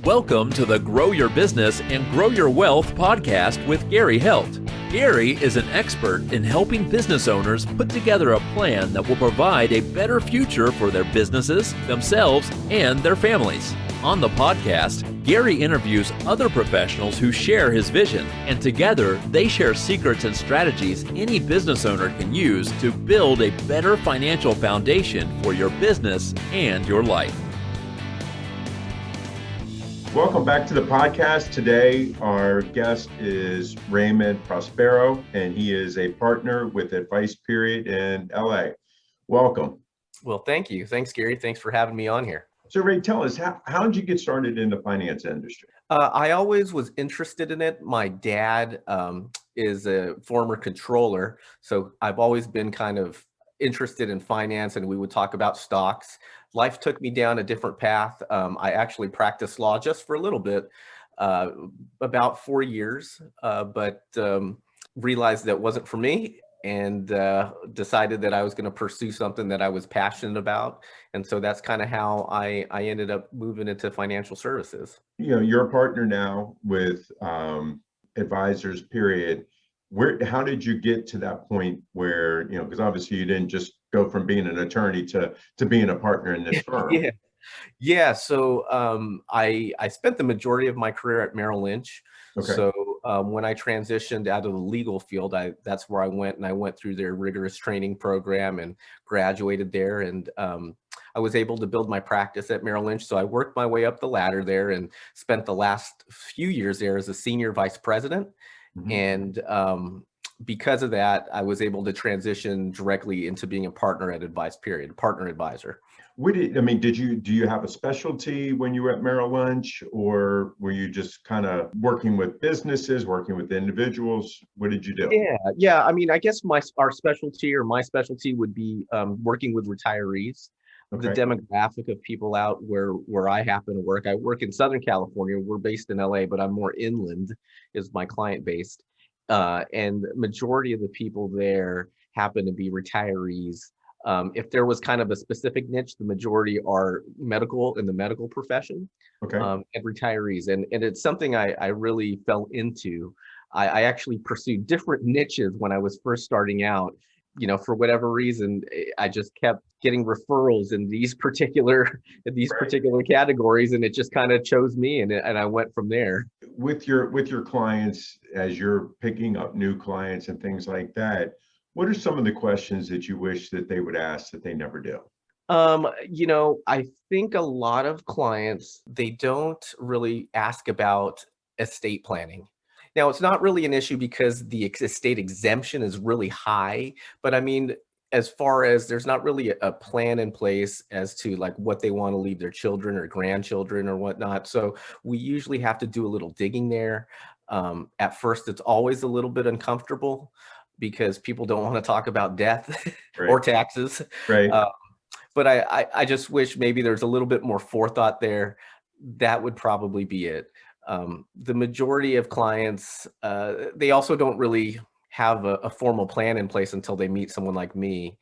Welcome to the Grow Your Business and Grow Your Wealth podcast with Gary Heldt. Gary is an expert in helping business owners put together a plan that will provide a better future for their businesses, themselves, and their families. On the podcast, Gary interviews other professionals who share his vision, and together they share secrets and strategies any business owner can use to build a better financial foundation for your business and your life. Welcome back to the podcast. Today, our guest is Raymond Prospero, and he is a partner with Advice Period in LA. Welcome. Well, thank you. Thanks, Gary. Thanks for having me on here. So, Ray, tell us, how did you get started in the finance industry? I always was interested in it. My dad is a former controller, so I've always been kind of interested in finance, and we would talk about stocks. Life took me down a different path. I actually practiced law just for a little bit, about 4 years, but realized that wasn't for me, and decided that I was going to pursue something that I was passionate about. And so that's kind of how I ended up moving into financial services. You know, you're a partner now with Advisors Period. How did you get to that point where, you know, because obviously you didn't just go from being an attorney to being a partner in this firm? Yeah. So I spent the majority of my career at Merrill Lynch. Okay. So when I transitioned out of the legal field, that's where I went, and I went through their rigorous training program and graduated there. And I was able to build my practice at Merrill Lynch. So I worked my way up the ladder there and spent the last few years there as a senior vice president. Mm-hmm. And because of that, I was able to transition directly into being a partner at Advice Period, partner advisor. Do you have a specialty when you were at Merrill Lynch, or were you just kind of working with businesses, working with individuals? What did you do? Yeah. I mean, I guess my specialty would be working with retirees. Okay. The demographic of people out where I happen to work. I work in Southern California. We're based in LA, but I'm more inland is my client based. And the majority of the people there happen to be retirees. If there was kind of a specific niche, the majority are medical in the medical profession, okay, and retirees. And it's something I really fell into. I actually pursued different niches when I was first starting out. You know, for whatever reason, I just kept getting referrals in these particular categories, and it just kind of chose me, and I went from there. With your clients, as you're picking up new clients and things like that, what are some of the questions that you wish that they would ask that they never do? You know, I think a lot of clients, they don't really ask about estate planning. Now, it's not really an issue because the estate exemption is really high, but I mean, as far as there's not really a plan in place as to like what they want to leave their children or grandchildren or whatnot. So we usually have to do a little digging there. At first, it's always a little bit uncomfortable because people don't want to talk about death or taxes. Right. But I just wish maybe there's a little bit more forethought there. That would probably be it. The majority of clients, they also don't really have a formal plan in place until they meet someone like me.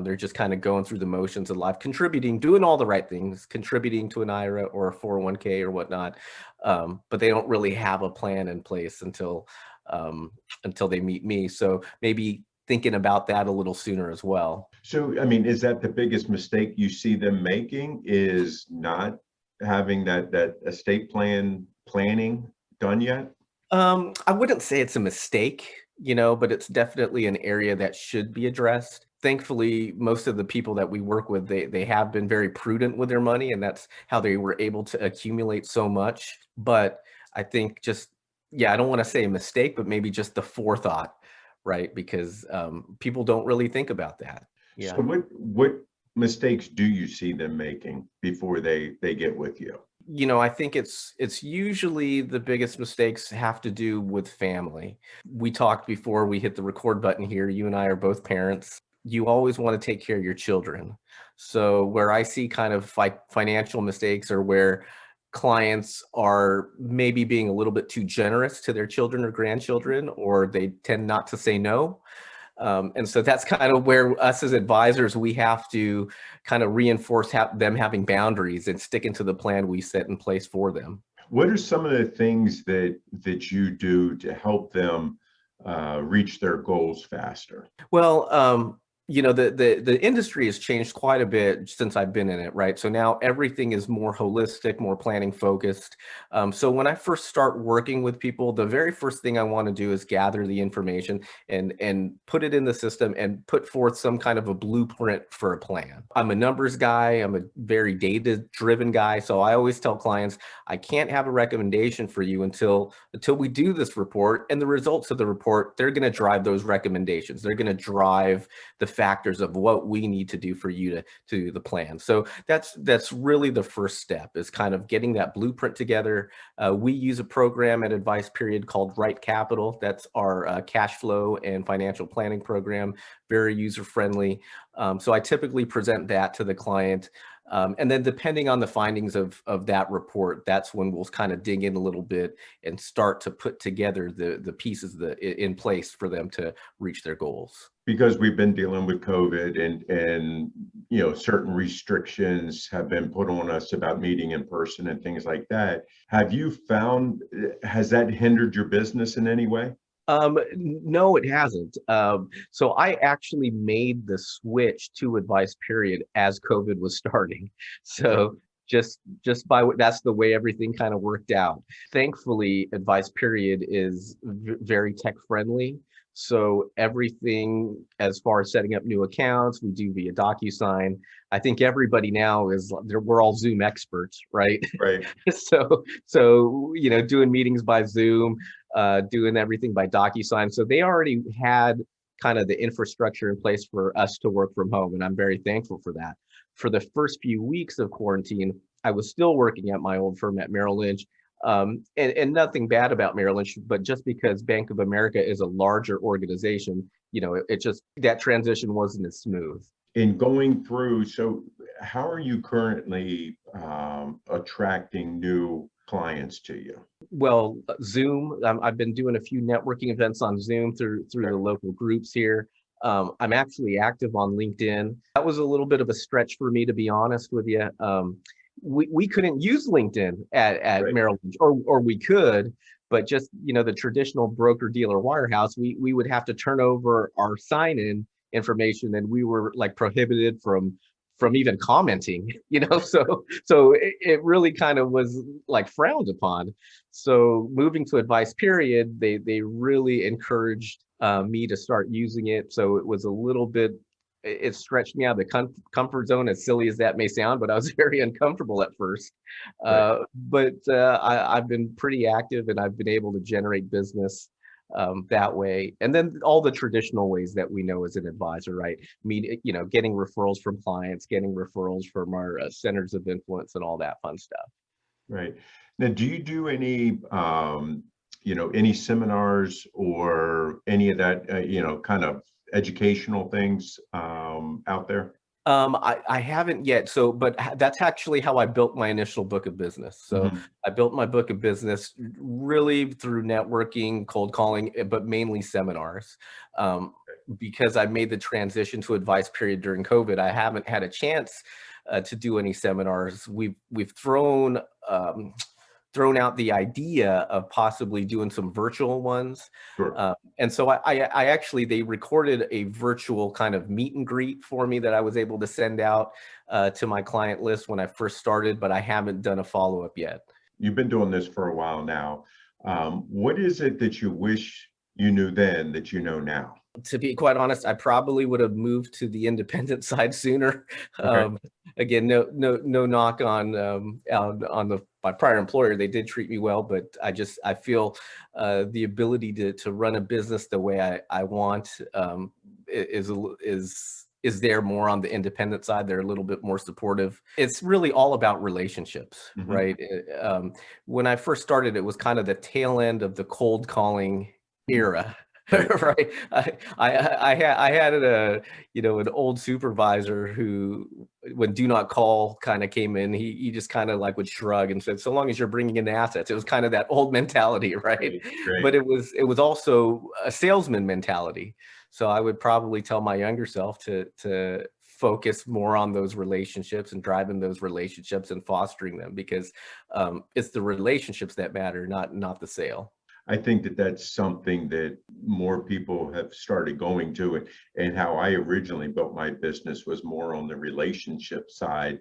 They're just kind of going through the motions of life, contributing, doing all the right things, contributing to an IRA or a 401k or whatnot. But they don't really have a plan in place until they meet me. So maybe thinking about that a little sooner as well. So, I mean, is that the biggest mistake you see them making, is not having that estate planning done yet? I wouldn't say it's a mistake, you know, but it's definitely an area that should be addressed. Thankfully, most of the people that we work with, they have been very prudent with their money, and that's how they were able to accumulate so much. But I think I don't want to say a mistake, but maybe just the forethought, right? Because people don't really think about that. Yeah. So what mistakes do you see them making before they get with you? You know, I think it's usually the biggest mistakes have to do with family. We talked before we hit the record button here. You and I are both parents. You always want to take care of your children. So where I see kind of financial mistakes, or where clients are maybe being a little bit too generous to their children or grandchildren, or they tend not to say no. And so that's kind of where us as advisors, we have to kind of reinforce them having boundaries and sticking to the plan we set in place for them. What are some of the things that you do to help them reach their goals faster? Well, the industry has changed quite a bit since I've been in it, right? So now everything is more holistic, more planning focused. So when I first start working with people, the very first thing I want to do is gather the information and put it in the system and put forth some kind of a blueprint for a plan. I'm a numbers guy. I'm a very data-driven guy. So I always tell clients, I can't have a recommendation for you until we do this report, and the results of the report, they're going to drive those recommendations. They're going to drive the factors of what we need to do for you to do the plan. So that's really the first step, is kind of getting that blueprint together. We use a program at Advice Period called Right Capital. That's our cash flow and financial planning program, very user friendly. So I typically present that to the client. And then depending on the findings of that report, that's when we'll kind of dig in a little bit and start to put together the pieces in place for them to reach their goals. Because we've been dealing with COVID and certain restrictions have been put on us about meeting in person and things like that. Have you found, has that hindered your business in any way? No, it hasn't. So I actually made the switch to Advice Period as COVID was starting. So just by that's the way everything kind of worked out. Thankfully, Advice Period is very tech friendly. So everything as far as setting up new accounts, we do via DocuSign. I think everybody now we're all Zoom experts, right? Right. So doing meetings by Zoom, doing everything by DocuSign. So they already had kind of the infrastructure in place for us to work from home, and I'm very thankful for that. For the first few weeks of quarantine, I was still working at my old firm at Merrill Lynch. And nothing bad about Merrill Lynch, but just because Bank of America is a larger organization, it just, that transition wasn't as smooth. In going through, so how are you currently attracting new clients to you? Well, Zoom, I've been doing a few networking events on Zoom through the local groups here. I'm actually active on LinkedIn. That was a little bit of a stretch for me, to be honest with you. We couldn't use LinkedIn at Right. Merrill Lynch, or we could, but just, the traditional broker dealer wirehouse, we would have to turn over our sign-in information, and we were like prohibited from even commenting, so it really kind of was like frowned upon. So moving to Advice Period, they really encouraged me to start using it. So it was a little bit, it stretched me out of the comfort zone, as silly as that may sound, but I was very uncomfortable at first. Right. But I've been pretty active, and I've been able to generate business that way. And then all the traditional ways that we know as an advisor, right? Getting referrals from clients, getting referrals from our centers of influence, and all that fun stuff. Right. Now, do you do any, any seminars or any of that, kind of educational things out there? I haven't yet. So, but that's actually how I built my initial book of business. So Mhm. I built my book of business really through networking, cold calling, but mainly seminars. Because I made the transition to Advice Period during COVID, I haven't had a chance to do any seminars. We've thrown out the idea of possibly doing some virtual ones. Sure. And so I actually, they recorded a virtual kind of meet and greet for me that I was able to send out to my client list when I first started, but I haven't done a follow-up yet. You've been doing this for a while now. What is it that you wish you knew then that you know now? To be quite honest, I probably would have moved to the independent side sooner. Okay. Again, no knock on my prior employer. They did treat me well, but I feel the ability to run a business the way I want is there more on the independent side. They're a little bit more supportive. It's really all about relationships, Mhm. right? When I first started, it was kind of the tail end of the cold calling era. Right. Right. I had an old supervisor who, when do not call kind of came in, he just kind of like would shrug and said, so long as you're bringing in assets. It was kind of that old mentality, right? But Right. it was also a salesman mentality. So I would probably tell my younger self to focus more on those relationships and driving those relationships and fostering them, because it's the relationships that matter, not the sale. I think that that's something that more people have started going to it. And how I originally built my business was more on the relationship side,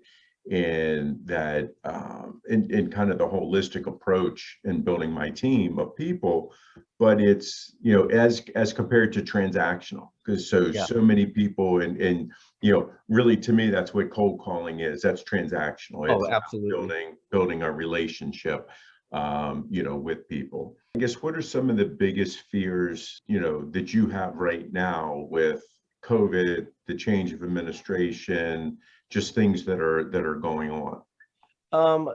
and that in kind of the holistic approach in building my team of people. But it's, as compared to transactional, because so many people, and really, to me, that's what cold calling is. That's transactional. Oh, It's about absolutely. building a relationship with people. I guess, what are some of the biggest fears, that you have right now with COVID, the change of administration, just things that are going on? Um,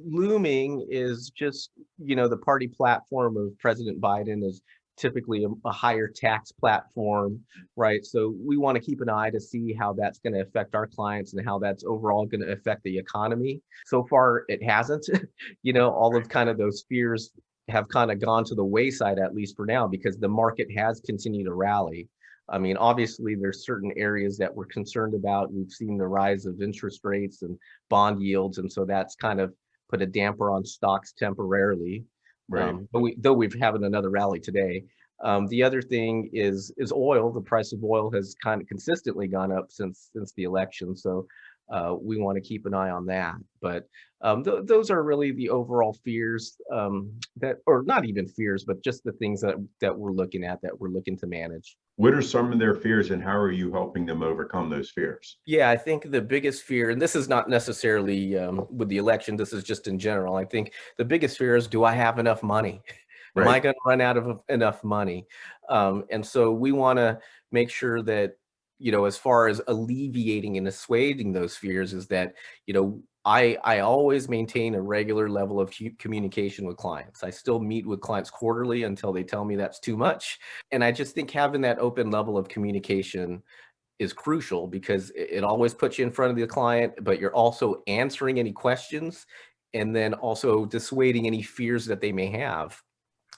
Looming is just, the party platform of President Biden is typically a higher tax platform, right? So we want to keep an eye to see how that's going to affect our clients and how that's overall going to affect the economy. So far, it hasn't. All of kind of those fears have kind of gone to the wayside, at least for now, because the market has continued to rally. I mean, obviously, there's certain areas that we're concerned about. We've seen the rise of interest rates and bond yields, and so that's kind of put a damper on stocks temporarily. Right. Though we've having another rally today. The other thing is oil. The price of oil has kind of consistently gone up since the election, so we want to keep an eye on that. But those are really the overall fears, that, or not even fears, but just the things that we're looking at, that we're looking to manage. What are some of their fears, and how are you helping them overcome those fears? Yeah, I think the biggest fear, and this is not necessarily with the election, this is just in general. I think the biggest fear is, do I have enough money? Am I Right. going to run out of enough money? And so we want to make sure that, as far as alleviating and assuaging those fears, is that, I always maintain a regular level of communication with clients. I still meet with clients quarterly until they tell me that's too much. And I just think having that open level of communication is crucial, because it always puts you in front of the client, but you're also answering any questions and then also dissuading any fears that they may have.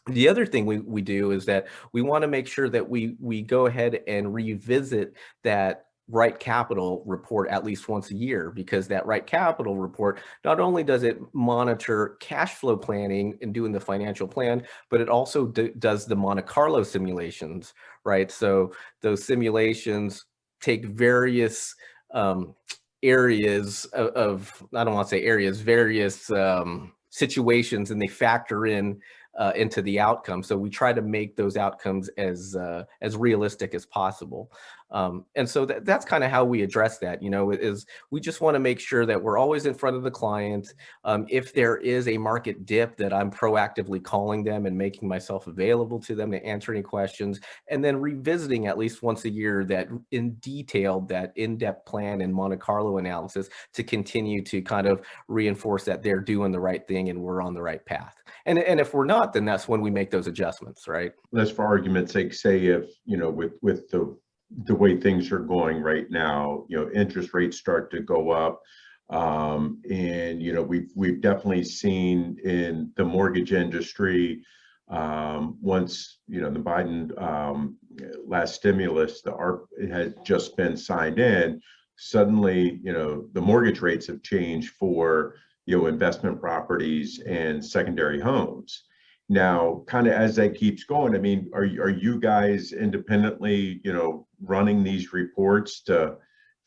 The other thing we do is that we want to make sure that we go ahead and revisit that right capital report at least once a year, because that right capital report, not only does it monitor cash flow planning and doing the financial plan, but it also does the Monte Carlo simulations, right? So those simulations take various areas of, I don't want to say areas, various situations, and they factor in into the outcome. So we try to make those outcomes as realistic as possible. And so that's kind of how we address that, is we just want to make sure that we're always in front of the client. If there is a market dip, that I'm proactively calling them and making myself available to them to answer any questions, and then revisiting at least once a year that in-depth plan and Monte Carlo analysis, to continue to kind of reinforce that they're doing the right thing and we're on the right path. And if we're not, then that's when we make those adjustments, right? Let's, for argument's sake, say if, with the way things are going right now, interest rates start to go up. And, we've definitely seen in the mortgage industry, once, the Biden last stimulus, the ARP had just been signed in, suddenly, the mortgage rates have changed for, investment properties and secondary homes. Now, kind of as that keeps going, I mean, are you guys independently, running these reports to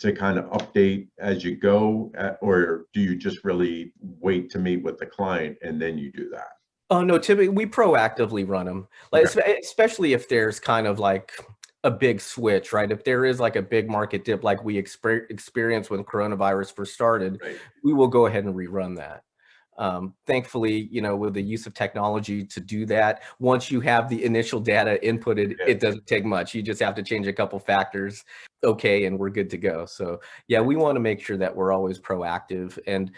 kind of update as you go, or do you just really wait to meet with the client and then you do that? Oh no, typically we proactively run them, like especially if there's kind of like a big switch, right? If there is like a big market dip, like we experienced when coronavirus first started, Right. we will go ahead and rerun that. Thankfully, with the use of technology to do that, once you have the initial data inputted, Yeah. it doesn't take much. You just have to change a couple factors, okay, and we're good to go. So yeah, we want to make sure that we're always proactive, and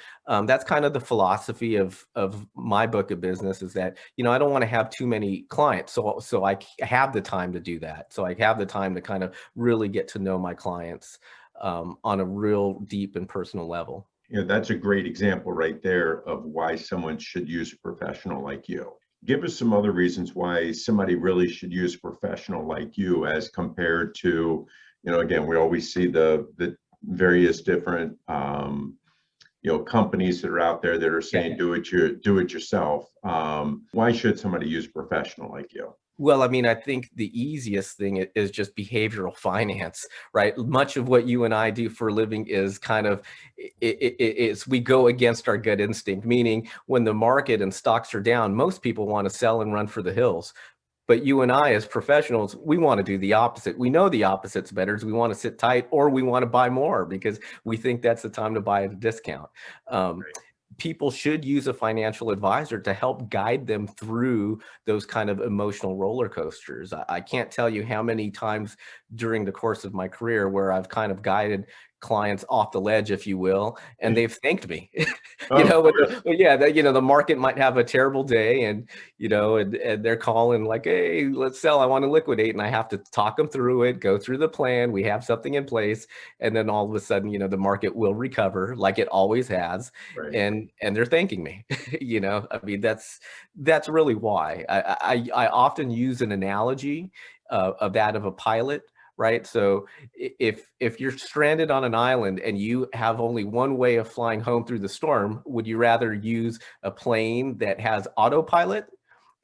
that's kind of the philosophy of my book of business, is that I don't want to have too many clients, so I have the time to do that. So I have the time to kind of really get to know my clients on a real deep and personal level. That's a great example right there of why someone should use a professional like you. Give us some other reasons why somebody really should use a professional like you, as compared to, again, we always see the various different companies that are out there that are saying do it yourself. Why should somebody use a professional like you? Well, I mean, I think the easiest thing is just behavioral finance, right? Much of what you and I do for a living is kind of, it's we go against our gut instinct, meaning when the market and stocks are down, most people want to sell and run for the hills. But you and I, as professionals, we want to do the opposite. We know the opposite's better. We want to sit tight, or we want to buy more because we think that's the time to buy at a discount. Right. People should use a financial advisor to help guide them through those kind of emotional roller coasters. I can't tell you how many times during the course of my career where I've kind of guided clients off the ledge, if you will, and they've thanked me. The market might have a terrible day, and and they're calling like, hey, let's sell, I want to liquidate, and I have to talk them through it, go through the plan, we have something in place, and then all of a sudden, the market will recover like it always has. Right. And they're thanking me. I mean, that's really why I often use an analogy of that of a pilot. Right. So if you're stranded on an island and you have only one way of flying home through the storm, would you rather use a plane that has autopilot,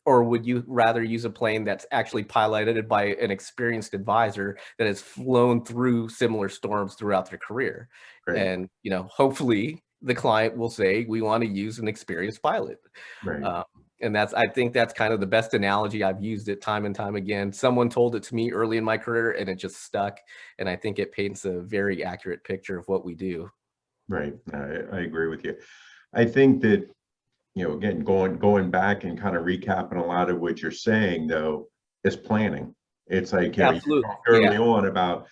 or would you rather use a plane that's actually piloted by an experienced advisor that has flown through similar storms throughout their career? Right. And, hopefully the client will say, we want to use an experienced pilot. Right. And I think that's kind of the best analogy. I've used it time and time again. Someone told it to me early in my career and it just stuck. And I think it paints a very accurate picture of what we do. Right. I agree with you. I think that, again, going back and kind of recapping a lot of what you're saying, though, is planning. It's like, you talked early on about,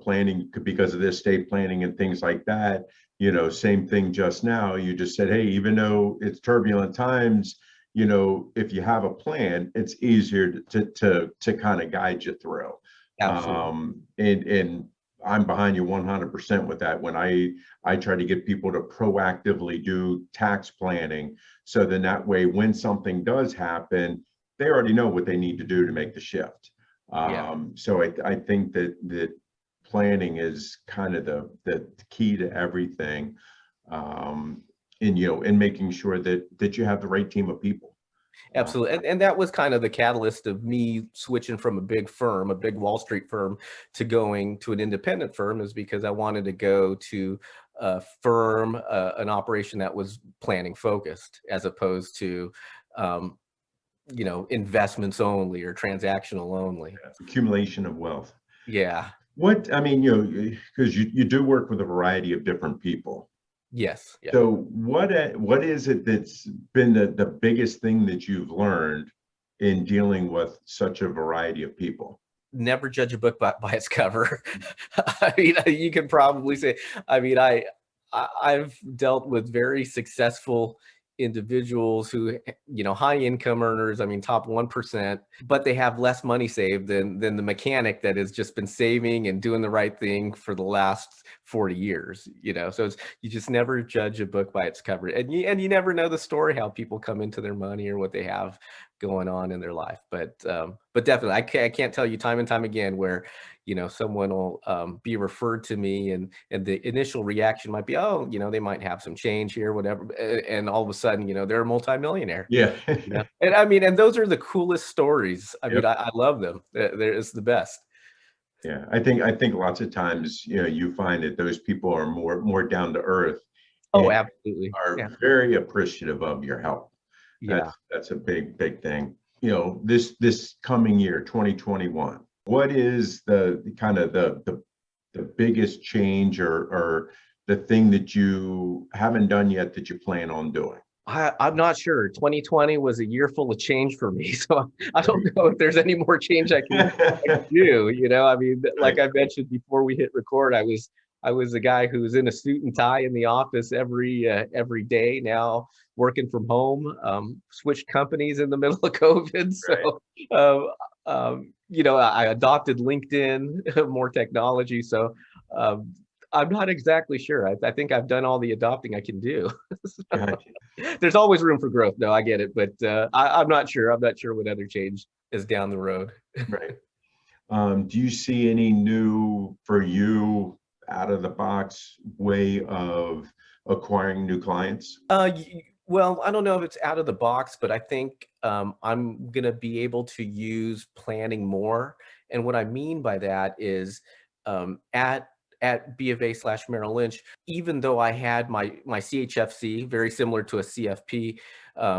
planning because of this, estate planning and things like that. Same thing just now. You just said, hey, even though it's turbulent times, if you have a plan, it's easier to kind of guide you through. Absolutely. And I'm behind you 100% with that. When I try to get people to proactively do tax planning, so then that way, when something does happen, they already know what they need to do to make the shift. So I think that planning is kind of the key to everything. In making sure that you have the right team of people. Absolutely. And that was kind of the catalyst of me switching from a big firm, a big Wall Street firm, to going to an independent firm, is because I wanted to go to a firm, an operation that was planning focused, as opposed to, investments only or transactional only. Accumulation of wealth. Yeah. Because you do work with a variety of different people. Yes. Yeah. So what is it that's been the biggest thing that you've learned in dealing with such a variety of people? Never judge a book by its cover. I mean, you can probably say, I've dealt with very successful individuals who, high income earners, I mean, top 1%, but they have less money saved than the mechanic that has just been saving and doing the right thing for the last 40 years, so you just never judge a book by its cover, and you never know the story, how people come into their money or what they have going on in their life. But definitely, I can't tell you time and time again where, someone will be referred to me and the initial reaction might be, oh, they might have some change here, whatever. And all of a sudden, they're a multimillionaire. Yeah. And I mean, and those are the coolest stories. I mean, I love them. It's the best. Yeah. I think lots of times, you find that those people are more down to earth. Oh, absolutely. Are very appreciative of your help. Yeah. That's a big thing. This coming year, 2021, what is the kind of the biggest change or the thing that you haven't done yet that you plan on doing? I'm not sure. 2020 was a year full of change for me. So I don't know if there's any more change I can do. I mean, like I mentioned before we hit record, I was a guy who was in a suit and tie in the office every day. Now working from home, switched companies in the middle of COVID. So, I adopted LinkedIn, more technology. So I'm not exactly sure. I think I've done all the adopting I can do. There's always room for growth. No, I get it. But I'm not sure. I'm not sure what other change is down the road. Right. Do you see any new, for you, out of the box way of acquiring new clients? Well, I don't know if it's out of the box, but I think I'm going to be able to use planning more. And what I mean by that is at B of A / Merrill Lynch, even though I had my ChFC, very similar to a CFP,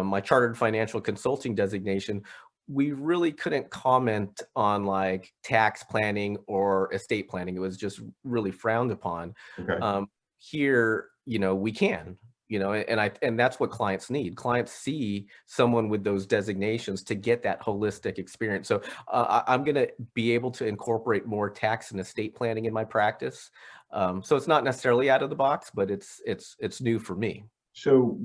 my Chartered Financial Consulting designation, we really couldn't comment on like tax planning or estate planning. It was just really frowned upon. Okay. Here, we can, and that's what clients need. Clients see someone with those designations to get that holistic experience. So I'm going to be able to incorporate more tax and estate planning in my practice. So it's not necessarily out of the box, but it's new for me. So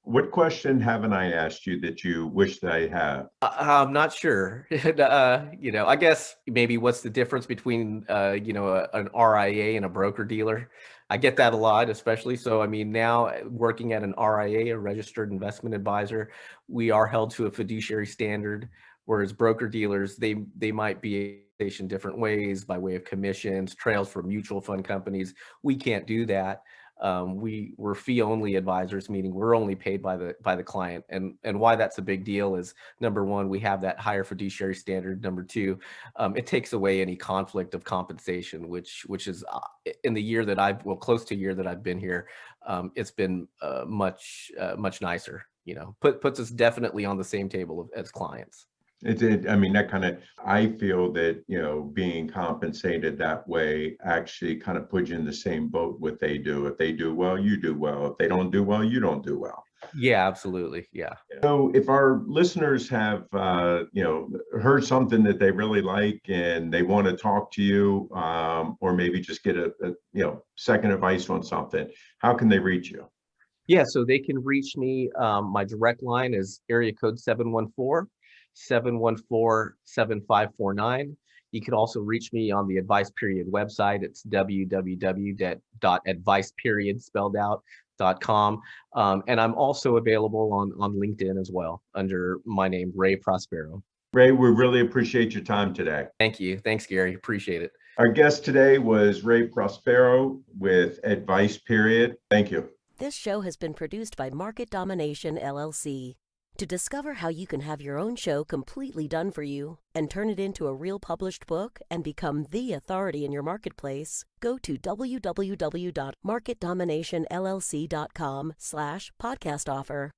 what question haven't I asked you that you wish that I had? I'm not sure. I guess maybe what's the difference between, an RIA and a broker dealer? I get that a lot, especially. So, I mean, now working at an RIA, a registered investment advisor, we are held to a fiduciary standard, whereas broker dealers, they might be in different ways by way of commissions, trails for mutual fund companies. We can't do that. We're fee only advisors, meaning we're only paid by the client. And why that's a big deal is, number one, we have that higher fiduciary standard. Number two, it takes away any conflict of compensation, which is in the year that close to a year that I've been here, it's been much nicer. Puts us definitely on the same table as clients. I mean, I feel that, being compensated that way actually kind of puts you in the same boat what they do. If they do well, you do well. If they don't do well, you don't do well. Yeah, absolutely. Yeah. So if our listeners have, heard something that they really like and they want to talk to you, or maybe just get a second advice on something, how can they reach you? Yeah, so they can reach me. My direct line is area code 714-7549. You can also reach me on the Advice Period website. It's www.adviceperiod.com. And I'm also available on LinkedIn as well under my name, Ray Prospero. Ray, we really appreciate your time today. Thank you. Thanks, Gary. Appreciate it. Our guest today was Ray Prospero with Advice Period. Thank you. This show has been produced by Market Domination, LLC. To discover how you can have your own show completely done for you and turn it into a real published book and become the authority in your marketplace, go to www.marketdominationllc.com/podcast offer.